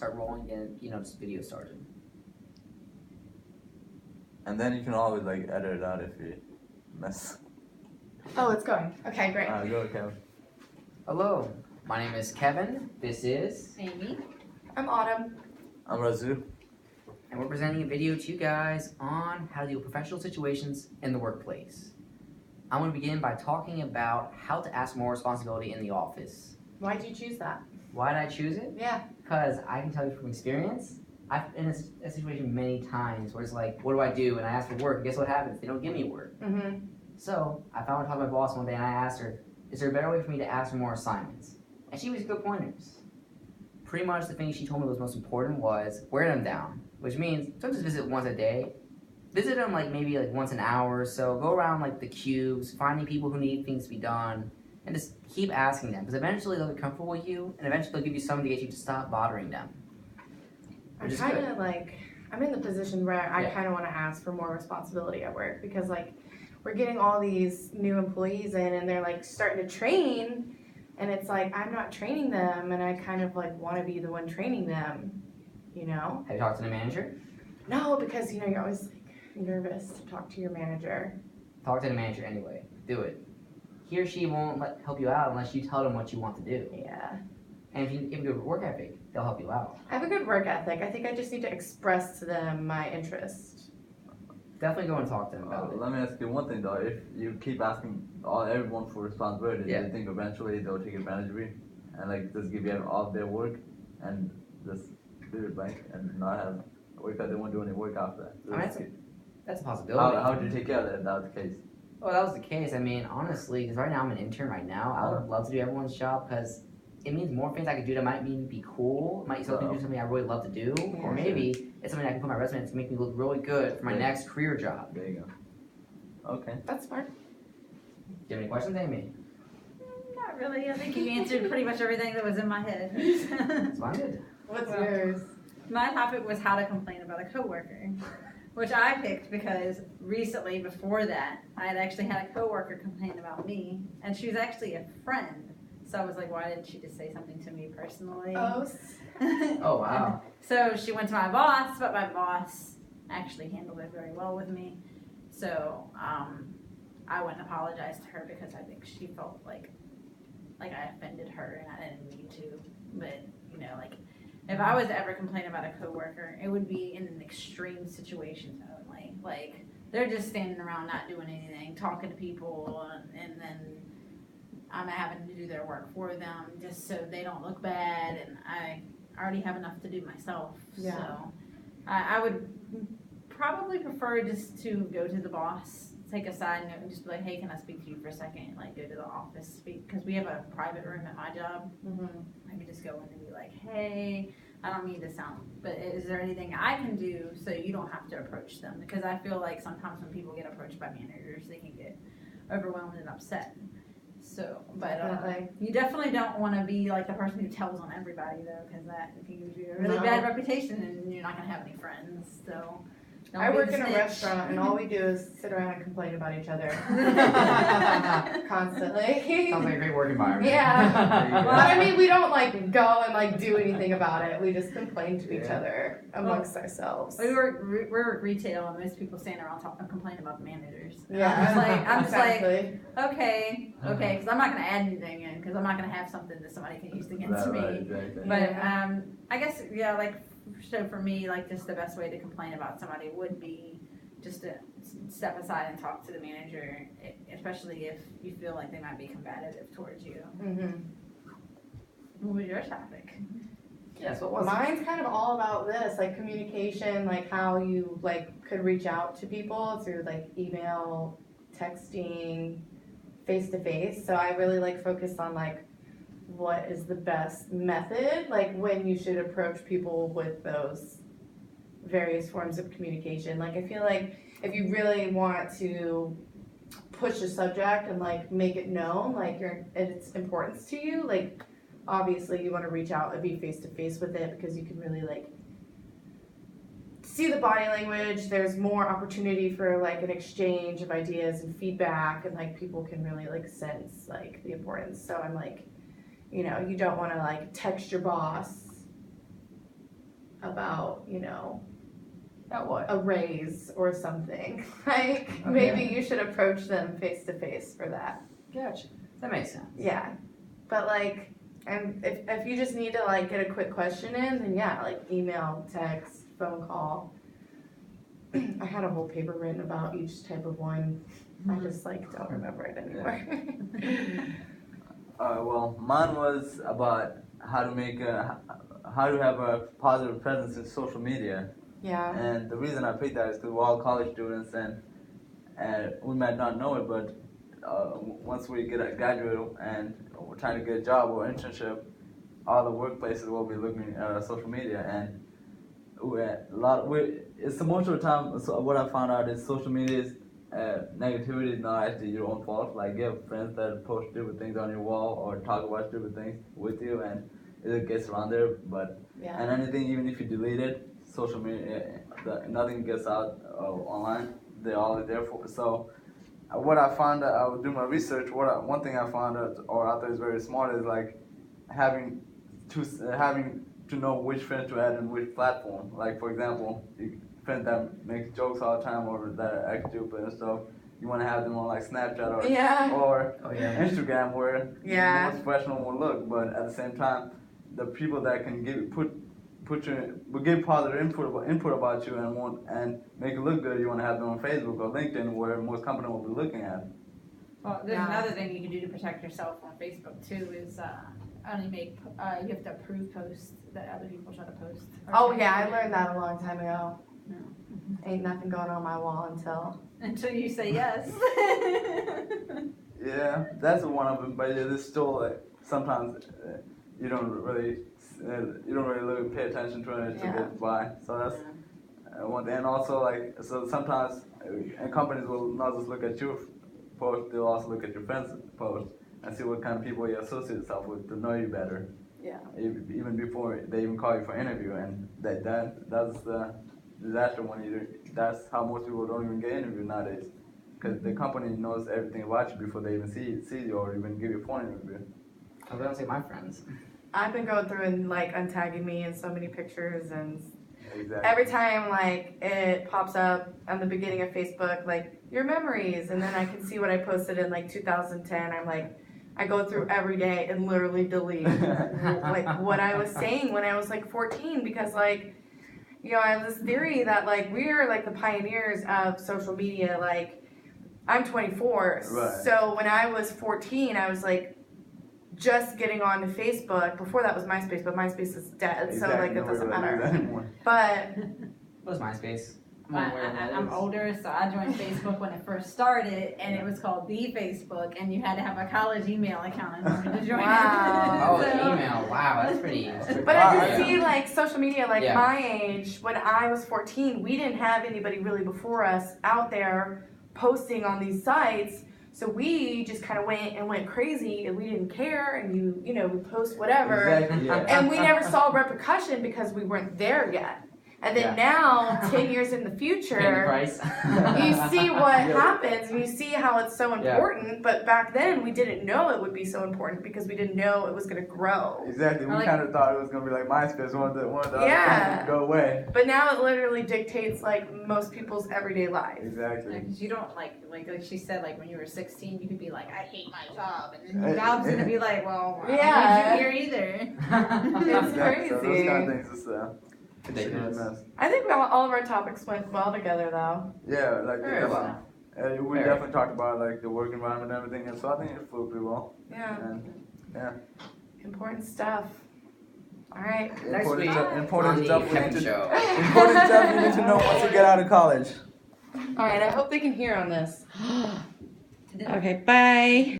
start rolling and just video started. And then you can always like edit it out if you mess. Oh, it's going. Okay, great. Go, Kevin. Hello, my name is Kevin. This is Amy. I'm Autumn. I'm Razu. and we're presenting a video to you guys on how to deal with professional situations in the workplace. I'm going to begin by talking about how to ask more responsibility in the office. Why did you choose that? Why did I choose it? Yeah. Because I can tell you from experience, I've been in a situation many times where it's like, what do I do? And I ask for work, and guess what happens? They don't give me work. Mm-hmm. So I found her talking to my boss one day, and I asked her, is there a better way for me to ask for more assignments? And she was good pointers. Pretty much the thing she told me was most important was wear them down, which means don't just visit once a day. Visit them maybe once an hour or so. Go around the cubes, finding people who need things to be done, and just keep asking them, because eventually they'll get comfortable with you, and eventually they'll give you something to get you to stop bothering them. I'm in the position where I kind of want to ask for more responsibility at work, because we're getting all these new employees in, and they're starting to train, and it's I'm not training them, and I kind of want to be the one training them, Have you talked to the manager? No, because you're always nervous to talk to your manager. Talk to the manager anyway. Do it. He or she won't help you out unless you tell them what you want to do. Yeah. And if you have a good work ethic, they'll help you out. I have a good work ethic. I think I just need to express to them my interest. Definitely go and talk to them about it. Let me ask you one thing though. If you keep asking everyone for responsibility, do you think eventually they'll take advantage of you and just give you all of their work and just do it and not have work that they won't do any work after that? That's a possibility. How would you take care of that if that was the case? Well, that was the case. I mean, honestly, because right now I'm an intern right now, I would love to do everyone's job because it means more things I could do that might mean be cool, might still do something I really love to do, or maybe it's something I can put on my resume to make me look really good for my next career job. There you go. Okay. That's smart. Do you have any questions, Amy? Not really. I think you answered pretty much everything that was in my head. That's fine. Good. What's yours? My topic was how to complain about a coworker, which I picked because recently, before that, I had actually had a coworker complain about me, and she was actually a friend. So I was like, why didn't she just say something to me personally? Oh. Oh, wow. So she went to my boss, but my boss actually handled it very well with me. So I went and apologized to her because I think she felt like I offended her and I didn't mean to. But, if I was to ever complain about a coworker, it would be in an extreme situation only. They're just standing around not doing anything, talking to people, and then I'm having to do their work for them just so they don't look bad, and I already have enough to do myself. Yeah. So I would probably prefer just to go to the boss, take a side note, and just be like, hey, can I speak to you for a second? Go to the office, speak, because we have a private room at my job. Mm-hmm. I could just go in and be like, hey, I don't mean to sound, but is there anything I can do so you don't have to approach them? Because I feel like sometimes when people get approached by managers, they can get overwhelmed and upset. So, but you definitely don't want to be the person who tells on everybody, though, because that can give you a really bad reputation and you're not going to have any friends. So, I work in a restaurant, and all we do is sit around and complain about each other constantly. Sounds like a great work environment. Yeah. But I mean, we don't go and do anything about it. We just complain to each other amongst ourselves. We work retail, and most people stand around talking, complain about the managers. Yeah. I'm just okay, because I'm not going to add anything in, because I'm not going to have something that somebody can use against me. Exactly. But I guess so for me, just the best way to complain about somebody would be just to step aside and talk to the manager, especially if you feel like they might be combative towards you. Mm-hmm. What was your topic? Yes, what was Mine's kind of all about this, communication, how you could reach out to people through email, texting, face to face. So I really focused on what is the best method, when you should approach people with those various forms of communication. I feel if you really want to push a subject and make it known its importance to you, obviously you want to reach out and be face to face with it, because you can really see the body language. There's more opportunity for an exchange of ideas and feedback, and people can really sense the importance. So I'm you don't want to text your boss about, About what? a raise or something. Like, Okay. maybe you should approach them face to face for that. Gotcha. That makes sense. Yeah. But like, and if you just need to like get a quick question in, then yeah, like email, text, phone call. I had a whole paper written about each type of one. I just like don't remember it anymore. Well, mine was about how to have a positive presence in social media. Yeah. And the reason I picked that is because we're all college students, and we might not know it, but once we get a graduate and we're trying to get a job or internship, all the workplaces will be looking at our social media, and it's the most of the time. So what I found out is social media's negativity is not actually your own fault. Like, you have friends that post stupid things on your wall or talk about stupid things with you, and it gets around there. But Yeah. and anything, even if you delete it, social media, nothing gets out online. They're always there for. So what I found out, I was doing my research. One thing I found out, or I thought is very smart, is like having to know which friends to add in which platform. Like, for example, friends that make jokes all the time or that act stupid and stuff. You want to have them on like Snapchat or Instagram, where Yeah. the most professional will look. But at the same time, the people that can will give positive input about you and make it look good. You want to have them on Facebook or LinkedIn, where most companies will be looking at. Well, there's another thing you can do to protect yourself on Facebook too is only make you have to approve posts that other people try to post. Oh yeah, I learned that a long time ago. No. Ain't nothing going on my wall Until you say yes. Yeah, that's one of them. But it's still like sometimes you don't really pay attention to it to Yeah. get by. So that's one thing. And also, like, so sometimes and companies will not just look at your post; they'll also look at your friends' post and see what kind of people you associate yourself with to know you better. Yeah. Even before they even call you for interview, and that's the disaster when that's how most people don't even get interviewed nowadays, because the company knows everything about you before they even see you or even give you a phone interview. I don't say my friends. I've been going through and like untagging me in so many pictures, and Exactly. every time like it pops up on the beginning of Facebook, like your memories, and then I can see what I posted in like 2010. I'm like, I go through every day and literally delete like what I was saying when I was like 14, because like, I have this theory that like we're like the pioneers of social media. Like, I'm 24, Right. so when I was 14, I was like just getting onto Facebook. Before that was MySpace, but MySpace is dead, so like it doesn't matter. But What was MySpace? I'm older, so I joined Facebook when it first started, and it was called The Facebook, and you had to have a college email account in order to join Wow. Oh, it. the email. Wow, that's pretty. But I just see like social media, like Yeah. my age, when I was 14, we didn't have anybody really before us out there posting on these sites. So we just kind of went crazy, and we didn't care, and we post whatever. Exactly, yeah. And we never saw repercussion because we weren't there yet. And then now, 10 years in the Paying the future, price. you see what Yeah. happens, and you see how it's so important. But back then, we didn't know it would be so important because we didn't know it was going to grow. Exactly. We Like- kind of thought it was gonna be like MySpace, one of the Yeah. other go away. But now it literally dictates like most people's everyday life. Exactly. Because you don't like she said, like when you were 16, you could be like, I hate my job, and then your job's gonna be like, well, I don't Yeah. need you here either. It's Exactly. So those crazy. kind of things is Ridiculous. mess. I think all of our topics went well together, though. Yeah, like Very well. we Very. definitely talked about like the work environment and everything, and so I think it flew pretty well. Yeah, And important stuff. All right. Next week important on stuff the we Kevin need to, Show. important stuff you need to know once you get out of college. All right. I hope they can hear on this. Okay. Bye.